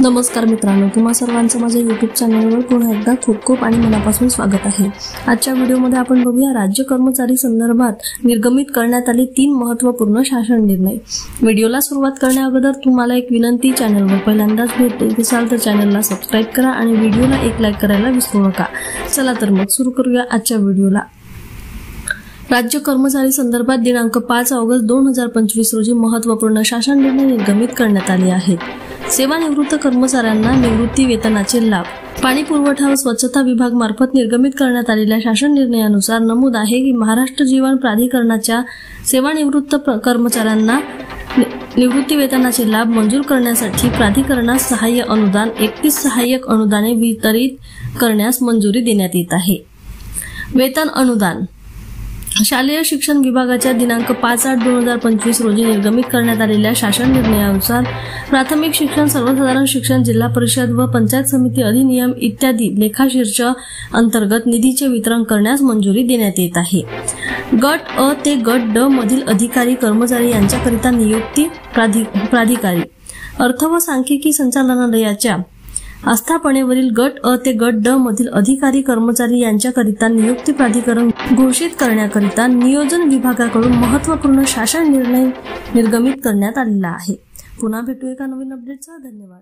नमस्कार मित्रांनो, तुम्हा सर्वांचं माझ्या YouTube चॅनलवर पुन्हा एकदा खूप खूप आणि मनापासून स्वागत आहे। आजच्या व्हिडिओमध्ये आपण बघूया राज्य कर्मचारी संदर्भात निर्गमित करण्यात आले 3 महत्त्वपूर्ण शासन निर्णय। व्हिडिओला सुरुवात करण्याअगोदर तुम्हाला एक विनंती, चॅनलवर पहिल्यांदाच भेटत असाल तर चॅनलला सबस्क्राइब करा आणि व्हिडिओला एक लाईक करायला विसरू नका। चला तर मग सुरू करूया आजच्या व्हिडिओला। राज्य कर्मचारी संदर्भात दिनांक 5 ऑगस्ट 2025 रोजी महत्त्वपूर्ण शासन निर्णय निर्गमित करण्यात आले आहेत। सेवानिवृत्त कर्मचाऱ्यांना निवृत्ती वेतनाचे लाभ। पाणी पुरवठा व स्वच्छता विभाग मार्फत निर्गमित करण्यात आलेल्या शासन निर्णयानुसार नमूद आहे की महाराष्ट्र जीवन प्राधिकरणाच्या सेवानिवृत्त कर्मचाऱ्यांना निवृत्ती वेतनाचे लाभ मंजूर करण्यासाठी प्राधिकरणास सहाय्य अनुदान 31 सहाय्यक अनुदाने वितरित करण्यास मंजुरी देण्यात येत आहे। वेतन अनुदान शालेय शिक्षण विभागाच्या दिनांक 5/8/2025 रोजी निर्गमित करण्यात आलेल्या शासन निर्णयानुसार प्राथमिक शिक्षण, सर्वसाधारण शिक्षण, जिल्हा परिषद व पंचायत समिती अधिनियम इत्यादी लेखाशीर्ष अंतर्गत निधीचे वितरण करण्यास मंजुरी देण्यात येत आहे। गट अ ते गट ड मधील अधिकारी कर्मचारी यांच्याकरिता नियुक्ती प्राधिकारी अर्थ व सांख्यिकी संचालनालयाच्या आस्थापनेवरील गट अ ते गट ड मधील अधिकारी कर्मचारी यांच्याकरिता नियुक्ती प्राधिकरण घोषित करण्याकरिता नियोजन विभागाकडून महत्त्वपूर्ण शासन निर्णय निर्गमित करण्यात आलेला आहे। पुन्हा भेटू एका नवीन अपडेटसह। धन्यवाद।